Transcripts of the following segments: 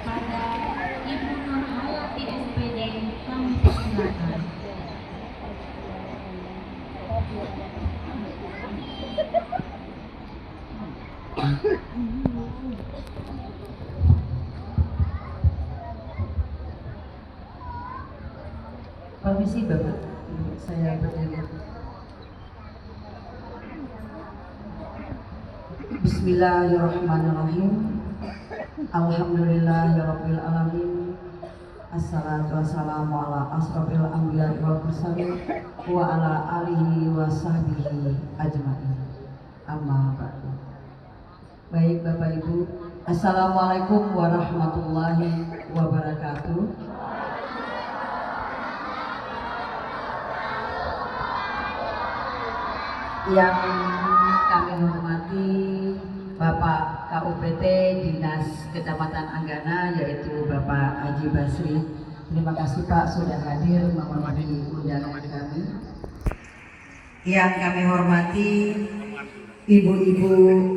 kepada Ibu Nur Hayati SPD kami persilakan. Permisi Bapak, saya berdiri. Bismillahirrahmanirrahim. Alhamdulillahirabbil alamin. Assalatu wassalamu ala asrofil anbiya'i wal mursalin wa ala alihi wa sahbihi ajma'in. Amma ba'du. Baik Bapak Ibu, Assalamualaikum warahmatullahi wabarakatuh. Yang kami hormati Bapak KUPT Dinas Kecamatan Anggana, yaitu Bapak Haji Basri. Terima kasih Pak sudah hadir menghormati undangan kami. Yang kami hormati ibu-ibu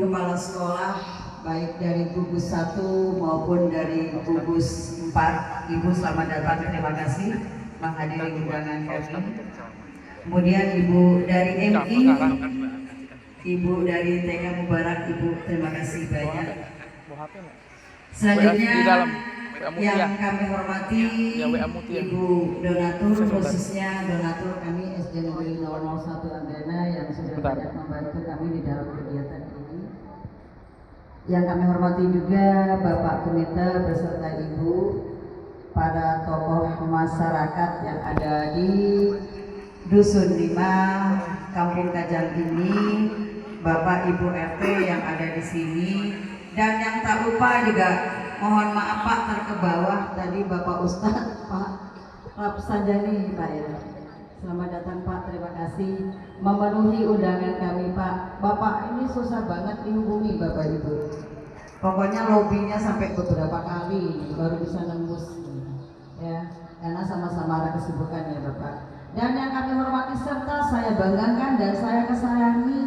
kepala sekolah, baik dari gugus 1 maupun dari gugus 4. Ibu selamat datang, terima kasih menghadiri undangan kami. Kemudian Ibu dari MI, Ibu dari TK Mubarak, Ibu terima kasih banyak. Selanjutnya yang kami hormati Ibu donatur, khususnya donatur kami SD Negeri 001 Anggana yang sudah banyak membantu kami di dalam kegiatan ini. Yang kami hormati juga Bapak Komite beserta Ibu, para tokoh masyarakat yang ada di Dusun 5 Kampung Kajang ini, Bapak Ibu RT yang ada di sini, dan yang tak lupa juga mohon maaf Pak terkebawah tadi Bapak Ustadz Pak Rapsanjani Pak ya. Selamat datang Pak, terima kasih memenuhi undangan kami Pak. Bapak ini susah banget dihubungi Bapak Ibu. Pokoknya lobbynya sampai beberapa kali baru bisa nembus ya, karena sama-sama ada kesibukan ya Bapak. Dan yang kami hormati serta saya banggakan dan saya kesayangi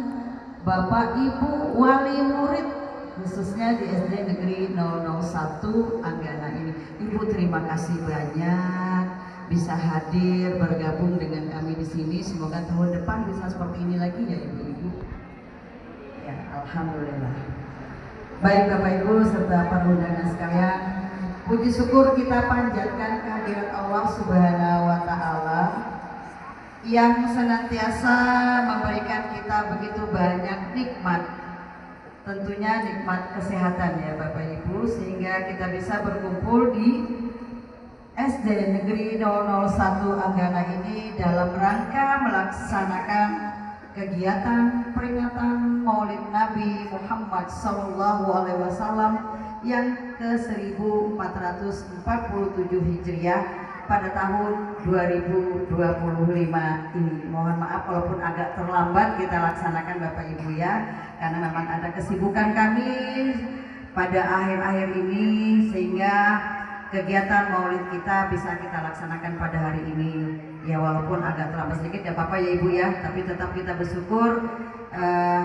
Bapak Ibu wali murid khususnya di SD Negeri 001 Anggana ini. Ibu terima kasih banyak bisa hadir bergabung dengan kami di sini. Semoga tahun depan bisa seperti ini lagi ya Ibu-ibu. Ya, alhamdulillah. Baik Bapak Ibu serta para undangan sekalian, puji syukur kita panjatkan kehadirat Allah Subhanahu wa taala yang senantiasa memberikan kita begitu banyak nikmat, tentunya nikmat kesehatan ya Bapak Ibu, sehingga kita bisa berkumpul di SD Negeri 001 Anggana ini dalam rangka melaksanakan kegiatan peringatan Maulid Nabi Muhammad SAW yang ke-1447 Hijriah pada tahun 2025 ini. Mohon maaf walaupun agak terlambat kita laksanakan Bapak Ibu ya, karena memang ada kesibukan kami pada akhir-akhir ini sehingga kegiatan maulid kita bisa kita laksanakan pada hari ini. Ya walaupun agak terlambat sedikit ya Bapak ya Ibu ya, tapi tetap kita bersyukur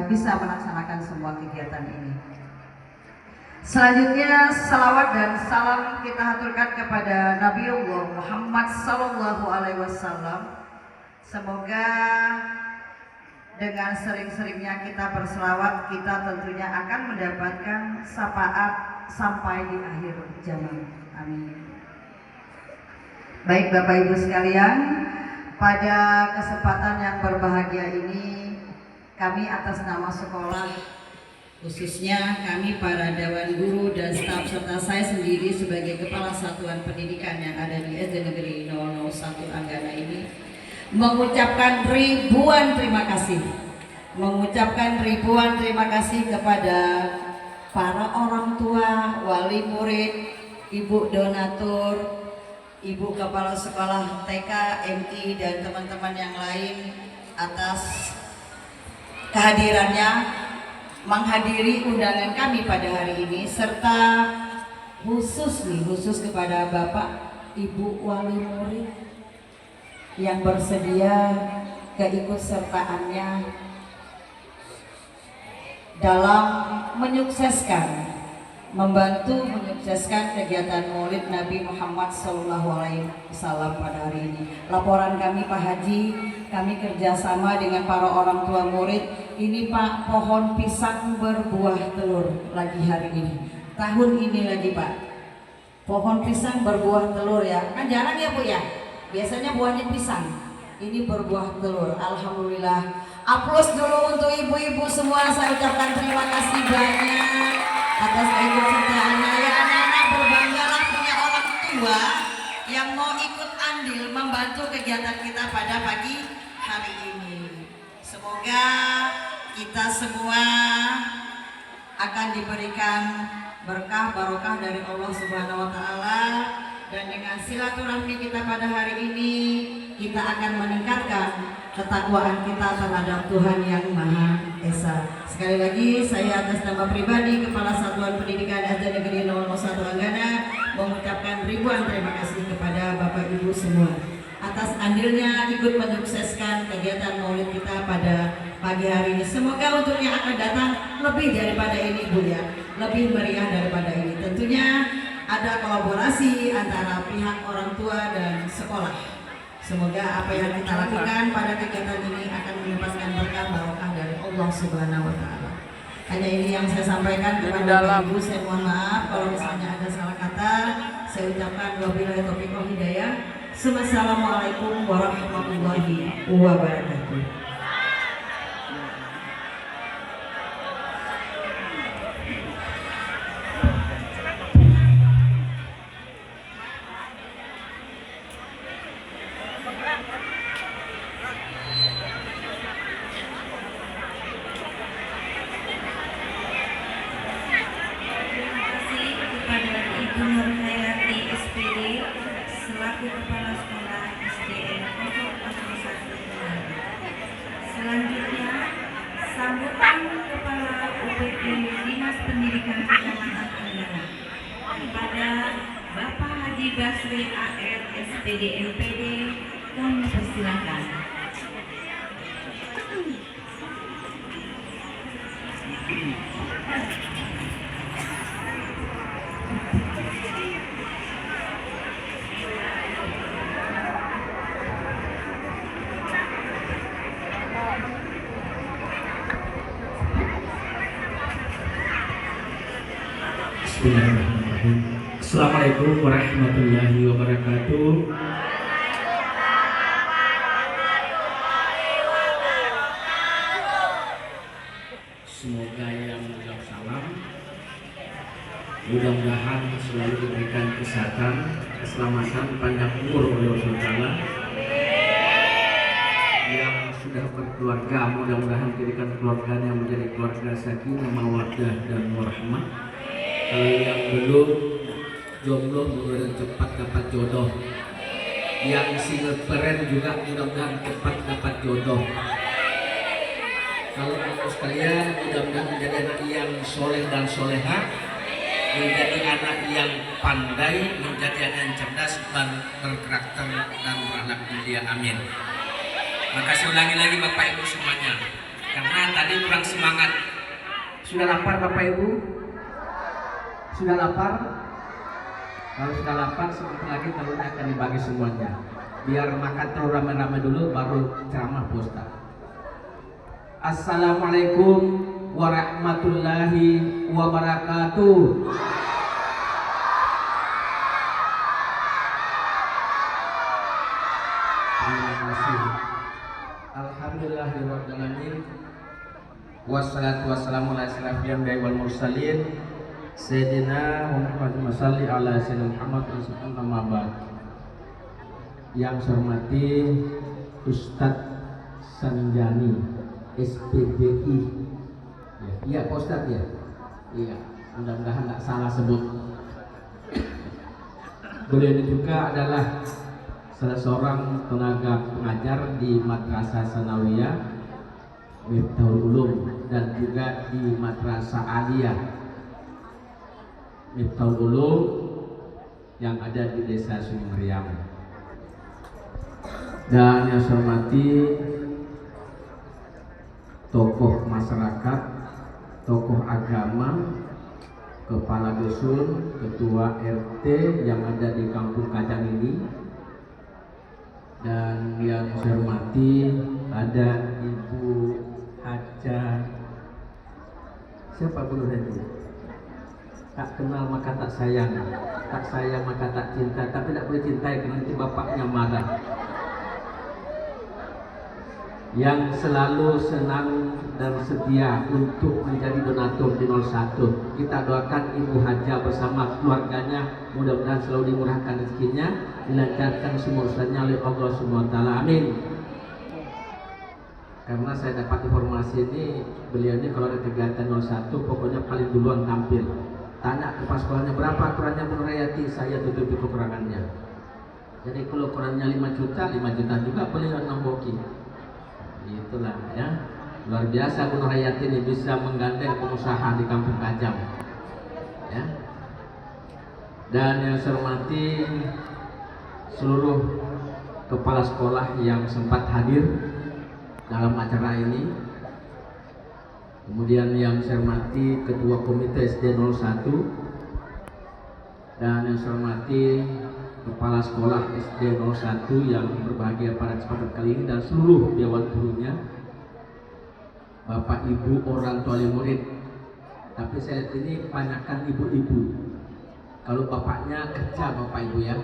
bisa melaksanakan semua kegiatan ini. Selanjutnya salawat dan salam kita haturkan kepada Nabiullah Muhammad SAW. Semoga dengan sering-seringnya kita berselawat, kita tentunya akan mendapatkan syafaat sampai di akhir zaman. Amin. Baik Bapak Ibu sekalian, pada kesempatan yang berbahagia ini kami atas nama sekolah, khususnya kami para Dewan Guru dan staf serta saya sendiri sebagai Kepala Satuan Pendidikan yang ada di SD Negeri 001 Anggana ini mengucapkan ribuan terima kasih. Mengucapkan ribuan terima kasih kepada para orang tua, wali murid, ibu donatur, ibu kepala sekolah TK, MI dan teman-teman yang lain atas kehadirannya menghadiri undangan kami pada hari ini, serta khusus kepada Bapak Ibu wali murid yang bersedia keikutsertaannya dalam menyukseskan membantu menyukseskan kegiatan Maulid Nabi Muhammad SAW pada hari ini. Laporan kami Pak Haji, kami kerjasama dengan para orang tua murid. Ini Pak, pohon pisang berbuah telur lagi hari ini. Tahun ini lagi Pak, pohon pisang berbuah telur ya. Kan jarang ya Bu ya, biasanya buahnya pisang. Ini berbuah telur, alhamdulillah. Aplaus dulu untuk ibu-ibu semua. Saya ucapkan terima kasih banyak atas keikutsertaannya. Ya anak-anak, berbanggalah punya orang tua yang mau ikut andil membantu kegiatan kita pada pagi hari ini. Semoga kita semua akan diberikan berkah barokah dari Allah Subhanahu wa taala, dan dengan silaturahmi kita pada hari ini kita akan meningkatkan ketakwaan kita terhadap Tuhan Yang Maha Esa. Sekali lagi saya atas nama pribadi Kepala Satuan Pendidikan SD Negeri 001 Anggana mengucapkan ribuan terima kasih kepada Bapak Ibu semua atas andilnya ikut menyukseskan kegiatan Maulid kita pada pagi hari ini. Semoga untuk yang akan datang lebih daripada ini Bu ya, lebih meriah daripada ini. Tentunya ada kolaborasi antara pihak orang tua dan sekolah. Semoga apa yang kita lakukan pada kegiatan ini akan mendapatkan berkah barokah dari Allah Subhanahu wa taala. Hanya ini yang saya sampaikan kepada Bapak Ibu. Saya mohon maaf kalau misalnya ada salah kata. Saya ucapkan wabillahi taufiq wal hidayah. Assalamualaikum warahmatullahi wabarakatuh. Kepala Sekolah SDN 001. Selanjutnya, sambutan Kepala UPT Dinas Pendidikan Kecamatan Anggana kepada Bapak Haji Basri AR SPD MPD, kami persilakan. Bismillahirrahmanirrahim. Assalamualaikum warahmatullahi wabarakatuh. Semoga yang menjawab salam mudah-mudahan selalu diberikan kesehatan, keselamatan, panjang umur oleh Allah Ta'ala. Yang sudah berkeluarga mudah-mudahan jadikan keluarganya menjadi keluarga sakinah, mawaddah dan warahmah. Kalau yang belum jomblo mudah-mudahan cepat dapat jodoh. Yang single parent juga mudah-mudahan cepat dapat jodoh. Kalau anak sekalian mudah-mudahan menjadi anak yang soleh dan soleha, menjadi anak yang pandai, menjadi anak yang cerdas, berkarakter dan berakhlak mulia. Amin. Maka saya ulangi lagi Bapak Ibu semuanya, karena tadi kurang semangat. Sudah lapar Bapak Ibu? Sudah lapar? Kalau sudah lapar, sebentar lagi telurnya akan dibagi semuanya. Biar makan telur rame-rame dulu, baru ceramah Pak Ustaz. Assalamualaikum warahmatullahi wabarakatuh. Terima kasih. Alhamdulillahirabbil alamin. Wassalatu wassalamu ala asyrafil anbiya'i wal mursalin. Sayyidina Muhammad salli ala sayyidina Muhammad sallallahu alaihi wasallam. Yang saya hormati Ustadz Sanjani SPDI. Iya Pak Ustadz ya. Iya, mudah-mudahan tidak salah sebut. Beliau ini juga adalah salah seorang tenaga pengajar di Madrasah Sanawiyah Miftahul Ulum dan juga di Madrasah Aliyah Miftahul Ulum yang ada di Desa Sungai Meriam. Dan yang saya hormati tokoh masyarakat, tokoh agama kepala dusun, ketua RT yang ada di Kampung Kajang ini, dan yang saya hormati ada Ibu Haja, siapa Bu Henti? Tak kenal maka tak sayang, tak sayang maka tak cinta, tapi tak boleh cintai karena nanti bapaknya marah. Yang selalu senang dan setia untuk menjadi donatur di 01. Kita doakan Ibu Haja bersama keluarganya, mudah-mudahan selalu dimurahkan rezekinya, dilancarkan semua urusannya oleh Allah SWT. Amin. Karena saya dapat informasi ini, beliau ini kalau ada kegiatan 01 pokoknya paling duluan tampil. Tanya ke pas sekolahnya berapa ukurannya Bu Nurhayati, saya tutupi kekurangannya. Jadi kalau ukurannya 5 juta juga beliau nomboki. Itulah ya, luar biasa Bu Nurhayati ini bisa menggandeng pengusaha di Kampung Kajang ya. Dan yang saya hormati seluruh kepala sekolah yang sempat hadir dalam acara ini, kemudian yang saya hormati ketua komite SD 01, dan yang saya hormati kepala sekolah SD 01 yang berbahagia pada kesempatan kali ini, dan seluruh dewan gurunya, Bapak Ibu orang tua murid. Tapi saya lihat ini kebanyakan ibu-ibu. Kalau bapaknya kerja Bapak Ibu ya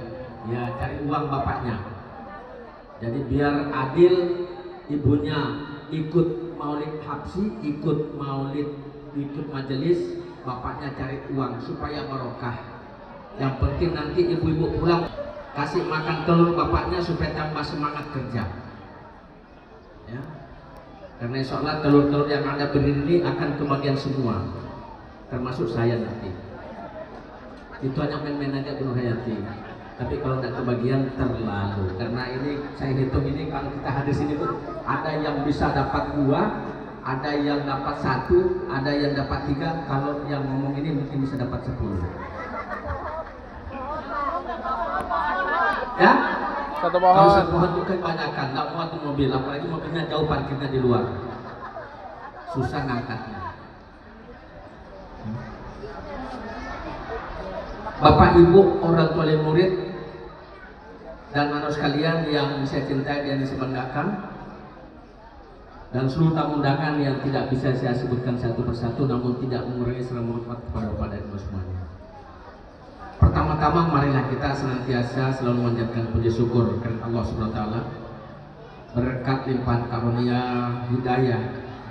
cari uang bapaknya. Jadi biar adil, ibunya ikut maulid habsi, ikut maulid, ikut majelis, bapaknya cari uang supaya barokah. Yang penting nanti ibu-ibu pulang kasih makan telur bapaknya supaya tambah semangat kerja ya. Karena insya Allah telur-telur yang Anda berdiri ini akan kebagian semua, termasuk saya nanti. Itu hanya main-main aja Bu Nurhayati, tapi kalau tidak kebagian terlalu. Karena ini saya hitung ini, kalau kita hadir sini tuh ada yang bisa dapat 2, ada yang dapat 1, ada yang dapat 3. Kalau yang ngomong ini mungkin bisa dapat 10 ya. Satu Kalau pohon. satu pohon itu kebanyakan, nggak muat mobil, apalagi mobilnya jauh parkirnya di luar, susah ngangkatnya. Bapak Ibu orang tua murid dan anak sekalian yang saya cintai dan disebanggakan, dan seluruh tamu undangan yang tidak bisa saya sebutkan satu persatu, namun tidak mengurangi selama hormat kepada Bapak dan Ibu semuanya. Pertama-tama marilah kita senantiasa selalu memanjatkan puji syukur kepada Allah Subhanahu wa taala, berkat limpahan karunia hidayah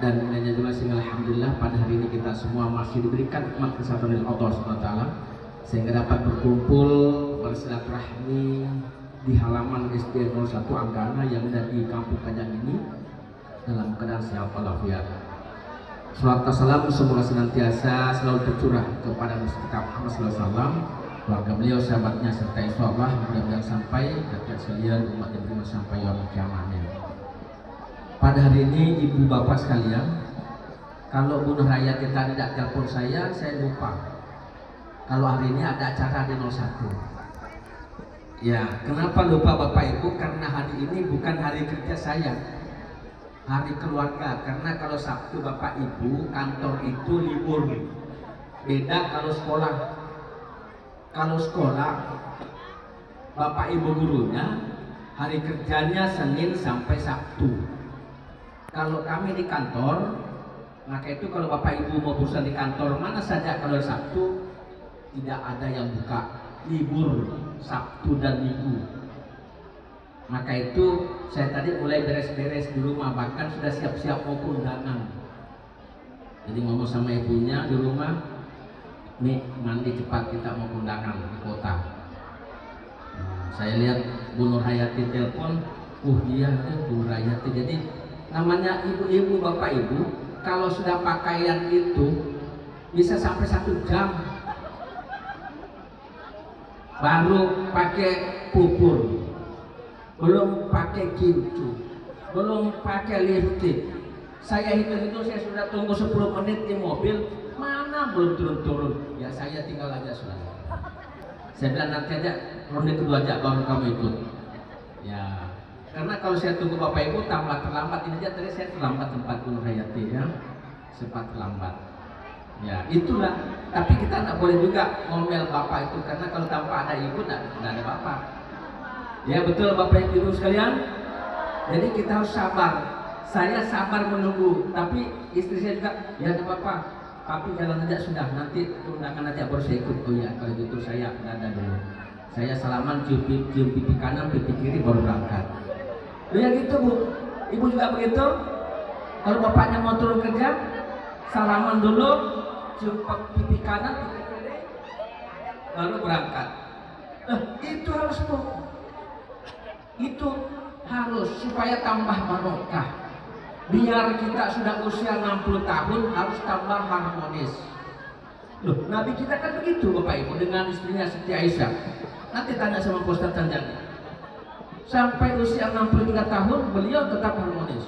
dan nilainya juga, sehingga alhamdulillah pada hari ini kita semua masih diberikan nikmat kesehatan oleh Allah Subhanahu wa taala, sehingga dapat berkumpul bersilaturahmi di halaman SD 01 Anggana yang ada di Kampung Kajang ini dalam keadaan sehat walafiat. Salawat dan salam semoga senantiasa selalu tercurah kepada Mustafa Muhammad SAW, keluarga beliau, sahabatnya, serta insya Allah mudah-mudahan sampai dekat sekalian umat yang beriman sampai yaumul kiamah. Pada hari ini ibu bapak sekalian, kalau Bu Nurhayati tadi tidak telepon saya lupa kalau hari ini ada acara di 01. Ya, kenapa lupa Bapak Ibu? Karena hari ini bukan hari kerja saya, hari keluarga. Karena kalau Sabtu Bapak Ibu kantor itu libur, beda kalau sekolah. Kalau sekolah Bapak Ibu gurunya hari kerjanya Senin sampai Sabtu. Kalau kami di kantor, maka itu kalau Bapak Ibu mau berusaha di kantor mana saja, kalau Sabtu tidak ada yang buka, libur Sabtu dan Minggu. Maka itu saya tadi mulai beres-beres di rumah, bahkan sudah siap-siap mau undangan. Jadi ngomong sama ibunya di rumah, nih mandi cepat kita mau undangan di kota. Saya lihat Bu Nurhayati telepon, dia Bu Nurhayati. Jadi namanya ibu-ibu Bapak Ibu, kalau sudah pakaian itu bisa sampai 1 jam baru pakai pupur, belum pakai gincu, belum pakai lipstick. Saya hitung-hitung saya sudah tunggu 10 menit di mobil, mana belum turun-turun. Ya saya tinggal aja sudah. Saya bilang nanti aja ronde kedua aja baru kamu ikut. Ya, karena kalau saya tunggu Bapak Ibu tambah terlambat. Ini aja tadi saya terlambat tempat Bu Nurhayati ya, sempat terlambat. Ya itulah. Tapi kita tidak boleh juga ngomel bapak itu, karena kalau tanpa ada ibu tidak ada bapak. Ya betul bapak ibu sekalian. Jadi kita harus sabar. Saya sabar menunggu, tapi istri saya juga ya ada bapak. Tapi jalan aja sudah, nanti undangan aja baru saya ikut. Oh ya kalau gitu saya ada dulu. Saya salaman cium pipi kanan, pipi kiri baru berangkat. Ya gitu bu. Ibu juga begitu. Kalau bapaknya mau turun kerja, salaman dulu, cium pipi kanan, pipi kiri, baru berangkat. Itu harus bu. Itu harus supaya tambah barokah. Biar kita sudah usia 60 tahun harus tambah harmonis. Loh, Nabi kita kan begitu Bapak Ibu dengan istrinya Siti Aisyah. Nanti tanya sama Ustaz Tanjani. Sampai usia 63 tahun beliau tetap harmonis.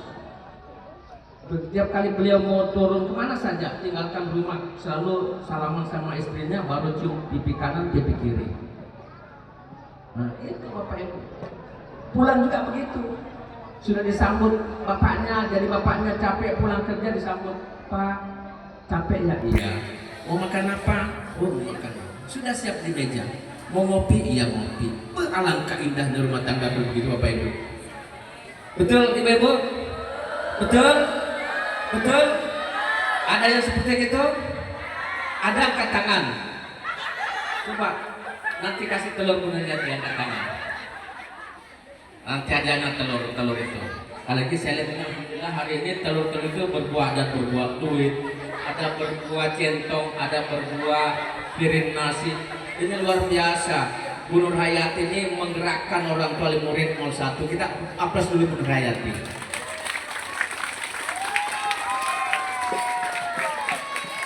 Setiap kali beliau mau turun kemana saja, tinggalkan rumah, selalu salaman sama istrinya, baru cium pipi kanan, pipi kiri. Nah itu Bapak Ibu. Pulang juga begitu. Sudah disambut bapaknya, jadi bapaknya capek pulang kerja disambut, Pak capek ya? Iya. Mau makan apa? Oh mau makan. Sudah siap di meja. Mau ngopi? Iya ngopi. Alangkah indahnya rumah tangga begitu Bapak Ibu. Betul Ibu Ibu? Betul? Betul? Ada yang seperti itu? Ada angkat tangan. Coba nanti kasih telur pun aja angkat tangan. Nanti aja anak telur itu. Apalagi saya lihat alhamdulillah hari ini telur itu berbuah, ada berbuah duit, ada berbuah centong, ada berbuah piring nasi. Ini luar biasa. Bu Nur Hayati ini menggerakkan orang tua murid 01. Kita aplaus dulu Bu Nur Hayati.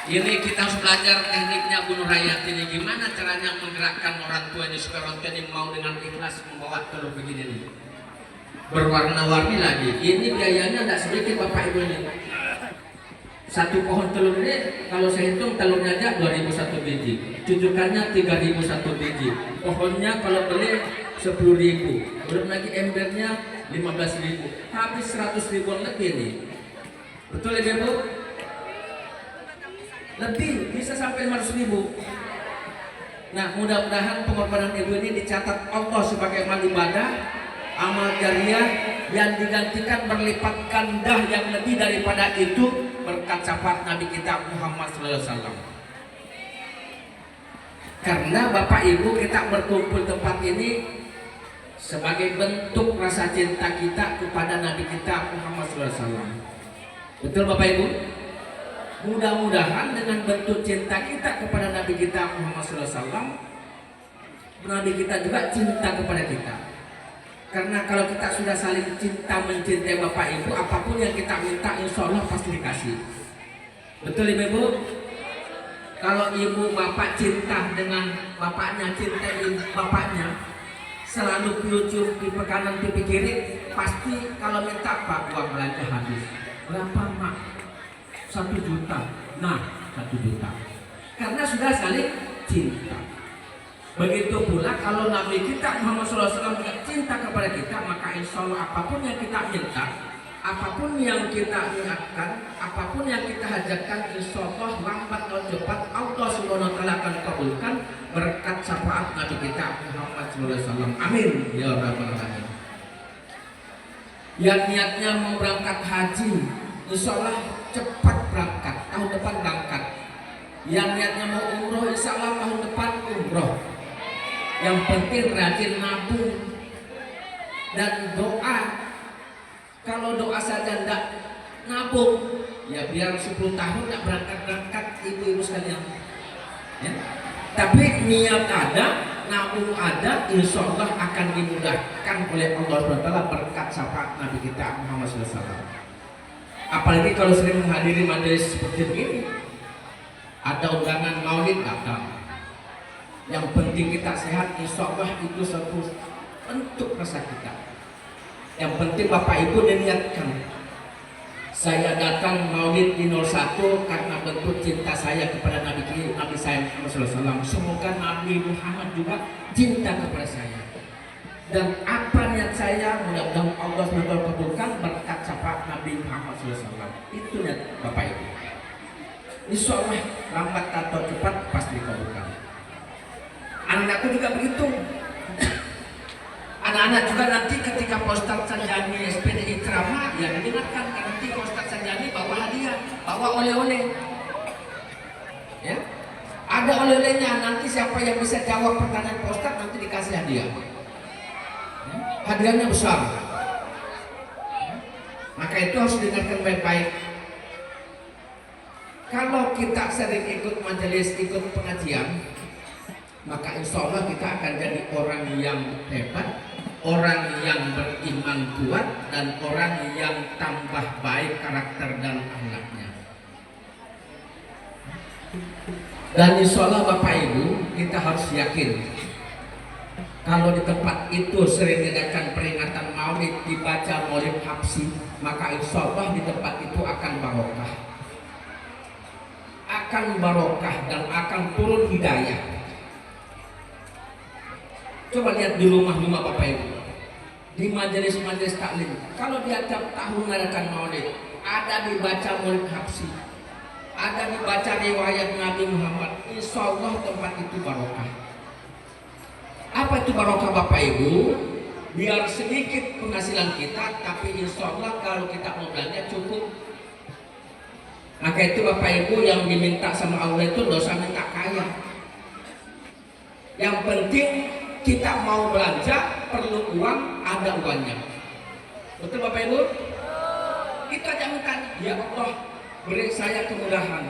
Ini kita harus belajar tekniknya Bu Nur Hayati ini, gimana caranya menggerakkan orang tua ini supaya orang tua ini mau dengan ikhlas membawa telur begini nih. Berwarna-warni lagi. Ini biayanya tidak sedikit Bapak Ibu ini. Satu pohon telur ini kalau saya hitung telurnya aja 2.000 satu biji, cucukannya 3.000 satu biji. Pohonnya kalau beli 10.000, belum lagi embernya 15.000, habis 100.000 lebih nih. Betul ya Bu? Lebih, bisa sampai 500.000. Nah mudah-mudahan pengorbanan ibu ini dicatat Allah sebagai amal ibadah, amal jariah yang digantikan berlipat ganda yang lebih daripada itu berkat syafaat Nabi kita Muhammad SAW. Karena Bapak Ibu kita berkumpul tempat ini sebagai bentuk rasa cinta kita kepada Nabi kita Muhammad SAW. Betul Bapak Ibu? Mudah-mudahan dengan bentuk cinta kita kepada Nabi kita Muhammad SAW, Nabi kita juga cinta kepada kita. Karena kalau kita sudah saling cinta mencintai Bapak Ibu, apapun yang kita minta insya Allah pasti dikasih. Betul Ibu? Kalau ibu bapak cinta dengan bapaknya, cintai bapaknya, selalu cium pipi kanan pipi kiri, pasti kalau minta apa? Uang belanja habis. Berapa mak? 1 juta. Nah 1 juta. Karena sudah saling cinta. Begitu pula kalau Nabi kita Muhammad SAW cinta kepada kita, maka insya Allah apapun yang kita minta, apapun yang kita ingatkan, apapun yang kita hajarkan, insya Allah lambat atau cepat Allah Subhanahu wa Ta'ala akan kabulkan berkat syafaat Nabi kita Muhammad SAW. Amin ya rabbal alamin. Yang niatnya mau berangkat haji, insya Allah cepat berangkat, tahun depan berangkat. Yang niatnya mau umroh, insya Allah tahun depan umroh. Yang penting rajin nabung dan doa. Kalau doa saja tidak nabung, ya biar 10 tahun tidak berangkat-berangkat ibu-ibu sekalian. Ya. Tapi niat ada, nabung ada, insya Allah akan dimudahkan oleh Allah SWT berkat syafaat Nabi kita Muhammad SAW. Apalagi kalau sering menghadiri majelis seperti ini, ada undangan maulid datang. Yang penting kita sehat, insya Allah itu satu bentuk rasa kita. Yang penting Bapak Ibu diniatkan, saya datang maulid di 01 karena bentuk cinta saya kepada Nabi saya Muhammad SAW. Semoga Nabi Muhammad juga cinta kepada saya. Dan apa niat saya, mudah-mudahan Allah SWT kabulkan berkat syafaat Nabi Muhammad SAW. Itu niat Bapak Ibu. Insya Allah lambat atau cepat pasti dikabulkan. Anak-anakku juga begitu. Anak-anak juga nanti ketika Pak Ustadz Sanjani SPDI ceramah, ya didengarkan. Nanti Pak Ustadz Sanjani bawa hadiah, bawa oleh-oleh. Ya, ada oleh-olehnya. Nanti siapa yang bisa jawab pertanyaan Pak Ustadz nanti dikasih hadiah. Ya, hadiahnya besar. Maka itu harus didengarkan baik-baik. Kalau kita sering ikut majelis, ikut pengajian, maka insya Allah kita akan jadi orang yang hebat, orang yang beriman kuat, dan orang yang tambah baik karakter dan akhlaknya. Dan insya Allah Bapak Ibu, kita harus yakin kalau di tempat itu sering diadakan peringatan maulid, dibaca maulid habsi, maka insya Allah di tempat itu akan barokah. Akan barokah dan akan turun hidayah. Coba lihat di rumah-rumah Bapak Ibu, di majelis-majelis taklim, kalau di tiap tahun mengadakan maulid, ada dibaca maulid habsi, ada dibaca riwayat Nabi Muhammad, insya Allah tempat itu barokah. Apa itu barokah Bapak Ibu? Biar sedikit penghasilan kita, tapi insya Allah kalau kita mau belanja cukup. Maka itu Bapak Ibu yang diminta sama Allah itu dosa minta kaya. Yang penting kita mau belanja perlu uang, ada uangnya. Betul Bapak Ibu? Kita jangan tanya, ya Allah beri saya kemudahan,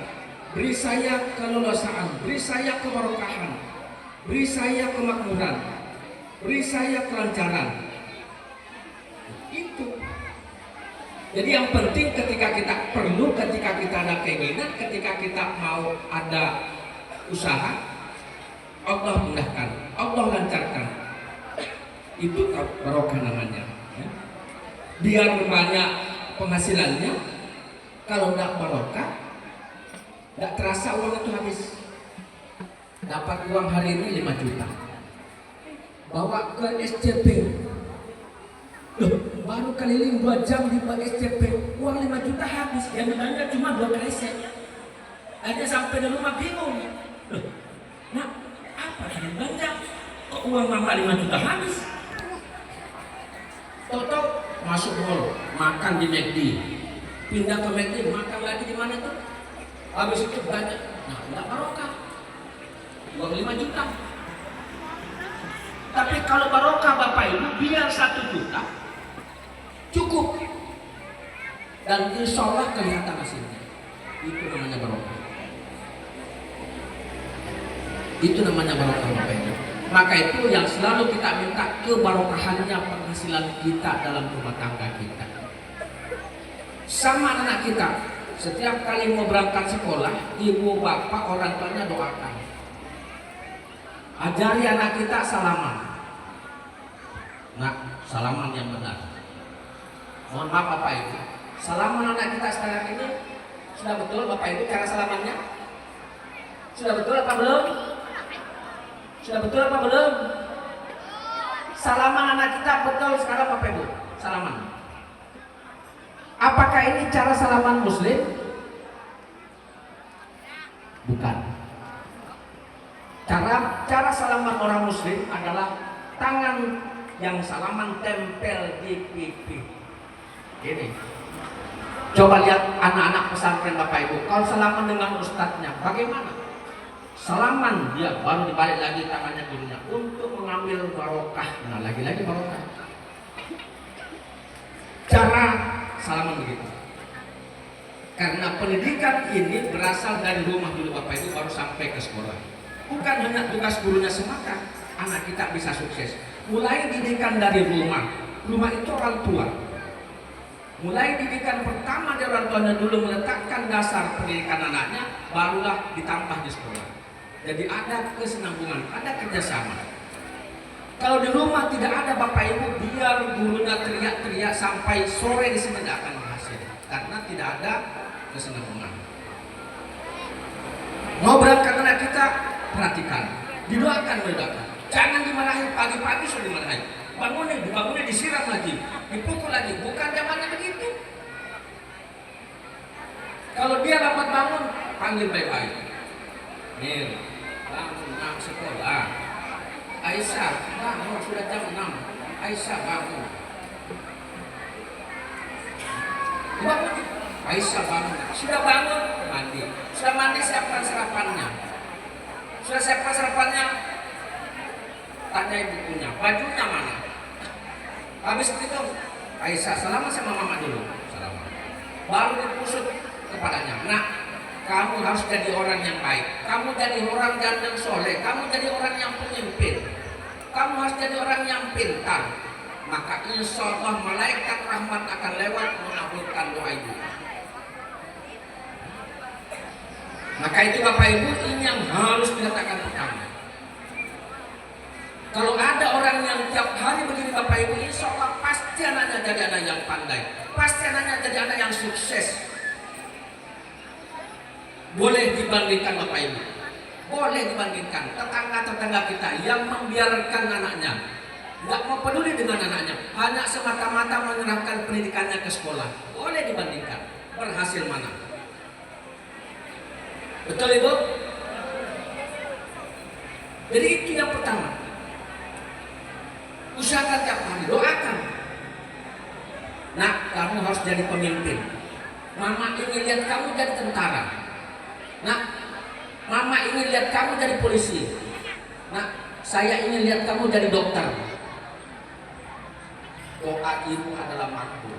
beri saya kelulusan, beri saya keberkahan, beri saya kemakmuran, beri saya kelancaran. Itu. Jadi yang penting ketika kita perlu, ketika kita ada keinginan, ketika kita mau ada usaha, Allah mudahkan, Allah lancarkan. Itu barokah namanya. Biar banyak penghasilannya, kalau tidak barokah, tidak terasa uang itu habis. Dapat uang hari ini 5 juta, bawa ke SCP. Loh, baru keliling 2 jam di SCP, uang 5 juta habis. Yang belanja cuma 2 kresek. Ada sampai di rumah bingung. Loh, nah apa yang belanja? Kok uang mama 5 juta habis? Toto masuk mall, makan di McD, pindah ke McD, makan lagi di mana tuh? Habis itu belanja. Nah, enggak barokah. Uang 5 juta. Tapi kalau barokah Bapak Ibu, biar 1 juta cukup, dan insya Allah kelihatan hasilnya. Itu namanya barokah. Itu namanya barokah Bapak Ibu. Maka itu yang selalu kita minta, kebarokahannya penghasilan kita dalam rumah tangga kita. Sama anak kita, setiap kali mau berangkat sekolah, ibu bapak orang tuanya doakan. Ajari anak kita salaman. Nah, salaman yang benar. Mohon maaf Bapak Ibu, salaman anak kita sekarang ini sudah betul Bapak Ibu cara salamannya? Sudah betul apa belum? Sudah betul apa belum? Salaman anak kita betul sekarang Bapak Ibu, salaman. Apakah ini cara salaman Muslim? Bukan. Cara salaman orang Muslim adalah tangan yang salaman tempel di pipi. Ini. Coba lihat anak-anak pesantren Bapak Ibu, kalau salaman dengan ustadznya bagaimana? Salaman dia baru dibalik lagi tangannya gurunya untuk mengambil barokah. Nah, lagi-lagi barokah. Cara salaman begitu. Karena pendidikan ini berasal dari rumah dulu Bapak Ibu baru sampai ke sekolah. Bukan hanya tugas gurunya semata, anak kita bisa sukses. Mulai didikan dari rumah. Rumah itu orang tua. Mulai didikan pertama dari orang tuanya dulu meletakkan dasar pendidikan anaknya, barulah ditambah di sekolah. Jadi ada kesinambungan, ada kerjasama. Kalau di rumah tidak ada Bapak Ibu, biar gurunya teriak-teriak sampai sore di sini tidak akan berhasil, karena tidak ada kesinambungan. Mau berangkat anak kita, perhatikan, didoakan. Jangan dimarahin pagi-pagi sudah dimarahin. Dibangunin, disiram lagi, dipukul lagi. Bukan zamannya begitu. Kalau dia lambat bangun, panggil baik-baik. Nih, bangun nak sekolah. Aisyah, bangun sudah jam 6. Aisyah bangun. Bangun. Aisyah bangun. Sudah bangun, mandi. Sudah mandi, siapkan sarapannya. Sudah siapkan sarapannya. Tanya ibunya, bajunya mana? Habis itu Aisyah salaman sama mama dulu. Salaman. Baru dipusut kepadanya. Nah, kamu harus jadi orang yang baik. Kamu jadi orang yang soleh. Kamu jadi orang yang pemimpin. Kamu harus jadi orang yang pintar. Maka insya Allah malaikat rahmat akan lewat mengabulkan doa ibu. Maka itu Bapak Ibu, ini yang harus diletakkan pertama. Kalau ada orang yang tiap hari begini Bapak Ibu, insya Allah pasti anaknya jadi anak yang pandai. Pasti anaknya jadi anak yang sukses. Boleh dibandingkan Bapak Ibu. Boleh dibandingkan tetangga-tetangga kita yang membiarkan anaknya, nggak mau peduli dengan anaknya, hanya semata-mata menyerahkan pendidikannya ke sekolah. Boleh dibandingkan. Berhasil mana? Betul Ibu? Jadi itu yang pertama. Usahakan tiap hari, doakan. Nah, kamu harus jadi pemimpin. Mama ingin lihat kamu jadi tentara. Nah, mama ingin lihat kamu jadi polisi. Nah, saya ingin lihat kamu jadi dokter. Doa ibu adalah makbul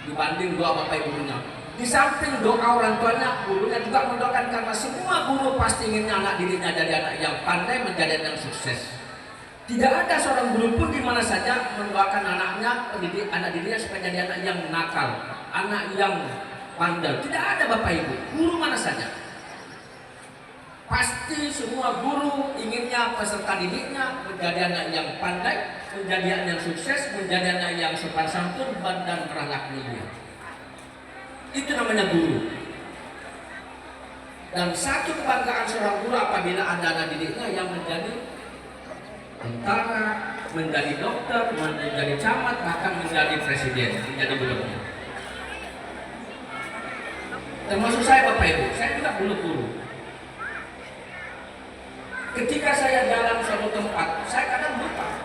dibanding doa bapak ibunya. Di samping doa orang tuanya, gurunya juga mendoakan, karena semua guru pasti inginnya anak dirinya jadi anak yang pandai, menjadi anak yang sukses. Tidak ada seorang guru pun di mana saja mendoakan anaknya, pendidik anak dirinya supaya jadi anak yang nakal, anak yang bandel. Tidak ada Bapak Ibu, guru mana saja. Pasti semua guru inginnya peserta didiknya menjadi anak yang pandai, menjadi anak yang sukses, menjadi anak yang sopan santun dan berakhlak mulia. Itu namanya guru. Dan satu kebanggaan seorang guru apabila ada anak didiknya yang menjadi tentara, menjadi dokter, menjadi camat, bahkan menjadi presiden, menjadi gubernur. Termasuk saya Bapak Ibu, saya juga dulu guru. Ketika saya jalan suatu tempat, saya kadang lupa.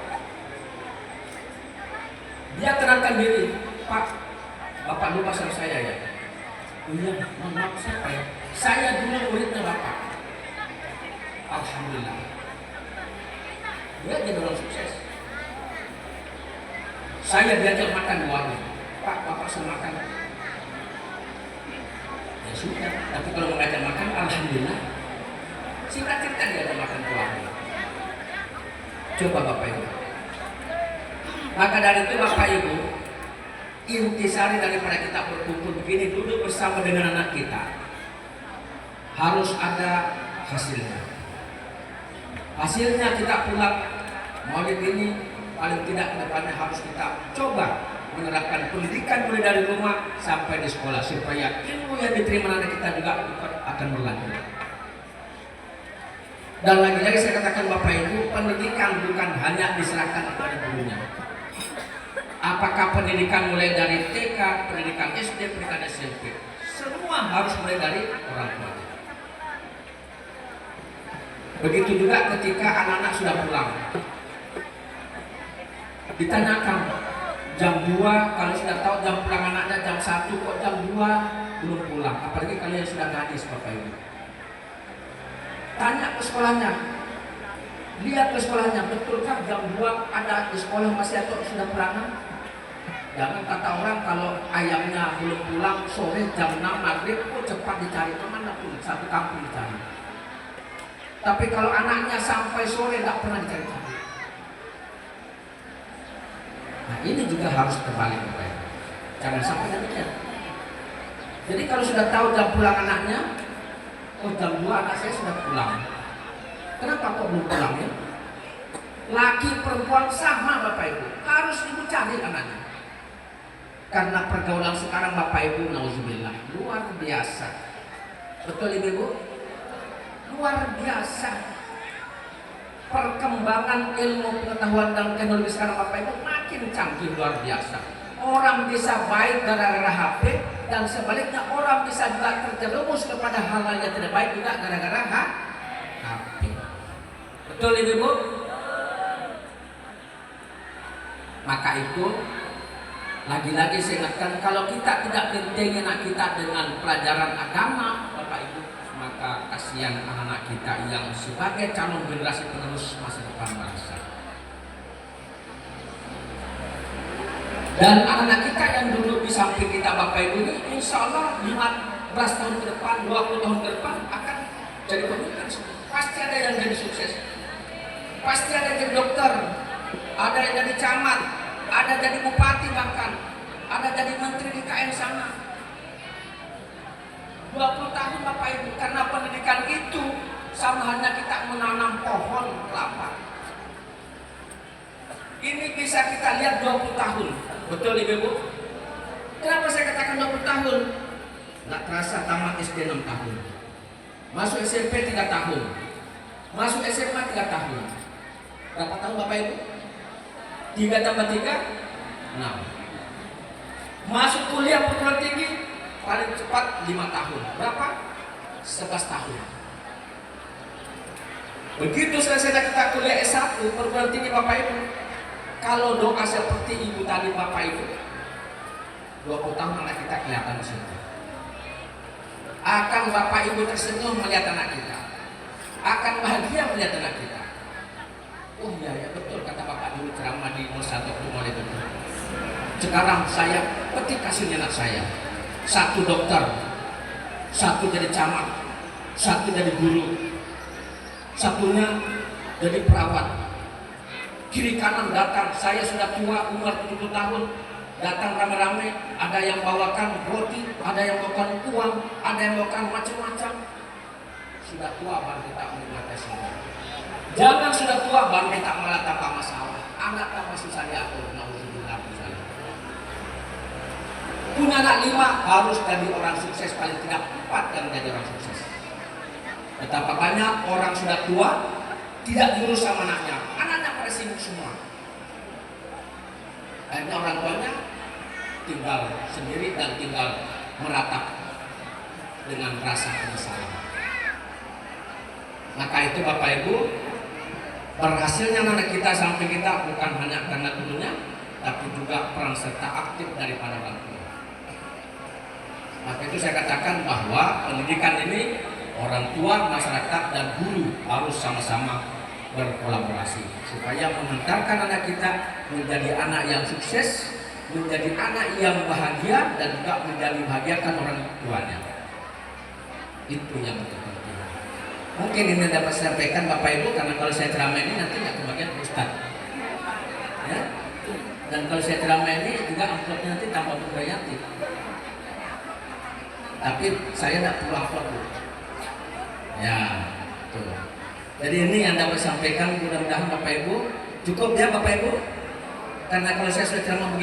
Dia terangkan diri, Pak, Bapak lupa sama saya ya? Iya, maaf siapa ya? Saya dulu muridnya Bapak. Alhamdulillah. Dia jadi orang sukses. Saya diajak makan di warung. Pak, Bapak suruh makan. Ya sudah, tapi kalau mengajak makan, alhamdulillah. Singkat cerita diajak makan ke warung. Coba Bapak Ibu. Maka dari itu Bapak Ibu, intisari daripada kita berkumpul begini, duduk bersama dengan anak kita, harus ada hasilnya. Hasilnya kita pulang maulid ini, paling tidak ke depannya harus kita coba menerapkan pendidikan mulai dari rumah sampai di sekolah, supaya ilmu yang diterima anak kita juga akan berlanjut. Dan lagi-lagi saya katakan Bapak Ibu, pendidikan bukan hanya diserahkan kepada gurunya. Apakah pendidikan mulai dari TK, pendidikan SD, pendidikan SMP, semua harus mulai dari orang tua. Begitu juga ketika anak-anak sudah pulang, ditanyakan jam 2, kalau sudah tahu jam pulang anaknya jam 1, kok jam 2 belum pulang, apalagi kalian sudah gadis Bapak Ibu. Tanya ke sekolahnya, lihat ke sekolahnya, betulkah jam 2 ada di sekolah masih atau sudah pulang? Jangan kata orang kalau ayamnya belum pulang sore jam 6 maghrib, kok cepat dicari, kemana pun satu kampung dicari. Tapi kalau anaknya sampai sore nggak pernah dicari-cari. Nah ini juga harus kembali Bapak Ibu. Jangan sampai demikian. Jadi kalau sudah tahu jam pulang anaknya, oh jam 2 anak saya sudah pulang. Kenapa kok belum pulang ya? Laki perempuan sama Bapak Ibu, harus ibu cari anaknya. Karena pergaulan sekarang Bapak Ibu, nauzubillah, luar biasa. Betul Ibu? Luar biasa. Perkembangan ilmu pengetahuan dan teknologi sekarang Bapak Ibu makin canggih, luar biasa. Orang bisa baik gara-gara HP, dan sebaliknya orang bisa juga terjerumus kepada hal-hal yang tidak baik juga gara-gara HP. Betul Ibu? Maka itu lagi-lagi saya ingatkan, kalau kita tidak gendengi anak kita dengan pelajaran agama, Bapak Ibu, maka kasihan anak-anak kita yang sebagai calon generasi penerus masa depan bangsa. Dan anak-anak kita yang duduk di samping kita Bapak Ibu ini, insya Allah 15 tahun ke depan, 20 tahun ke depan akan jadi pemimpin. Pasti ada yang jadi sukses, pasti ada yang jadi dokter, ada yang jadi camat, ada jadi bupati, bahkan ada jadi menteri di KN sana. 20 tahun Bapak Ibu, karena pendidikan itu sama halnya kita menanam pohon kelapa. Ini bisa kita lihat 20 tahun. Betul Ibu? Kenapa saya katakan 20 tahun? Nggak terasa tamat SD 6 tahun, masuk SMP 3 tahun, masuk SMA 3 tahun. Berapa tahun Bapak Ibu? 3 tambah 3, 6. Masuk kuliah perguruan tinggi paling cepat 5 tahun. Berapa? 11 tahun. Begitu selesai kita kuliah S1 perguruan tinggi Bapak Ibu, kalau doa seperti ibu tadi Bapak Ibu, 20 tahun anak kita kelihatan di situ. Akan Bapak Ibu tersenyum melihat anak kita, akan bahagia melihat anak kita. Oh iya ya betul kata Bapak dulu ceramah di 01 mulai itu. Sekarang saya petik hasilnya anak saya. 1 dokter, 1 jadi camat, 1 jadi guru, 1-nya jadi perawat. Kiri kanan datang, saya sudah tua umur 70 tahun, datang rame-rame, ada yang bawakan roti, ada yang bawakan uang, ada yang bawakan macam-macam. Sudah tua baru kita menikmati semua. Jangan sudah tua baru kita malah tambah masalah. Anak tambah susah diatur, nauzubillah misalnya. Punya anak 5 harus jadi orang sukses, paling tidak 4 yang jadi orang sukses. Betapa banyak orang sudah tua tidak diurus sama anaknya, anaknya pada sibuk semua. Akhirnya orang tuanya tinggal sendiri dan tinggal meratap dengan rasa penyesalan. Maka itu Bapak Ibu, berhasilnya anak kita sampai kita bukan hanya karena gurunya, tapi juga peran serta aktif daripada orang tua. Maka itu saya katakan bahwa pendidikan ini orang tua, masyarakat, dan guru harus sama-sama berkolaborasi supaya mengantarkan anak kita menjadi anak yang sukses, menjadi anak yang bahagia, dan juga menjadi bahagiakan orang tuanya. Itu yang penting. Mungkin ini dapat saya sampaikan Bapak Ibu, karena kalau saya ceramah ini nanti nggak kebagian Ustaz. Ya? Dan kalau saya ceramah ini juga amplopnya nanti tanpa berbayati. Tapi saya tidak perlu amplop. Ya, tuh. Jadi ini yang dapat sampaikan, mudah-mudahan Bapak Ibu cukup ya Bapak Ibu. Karena kalau saya sudah ceramah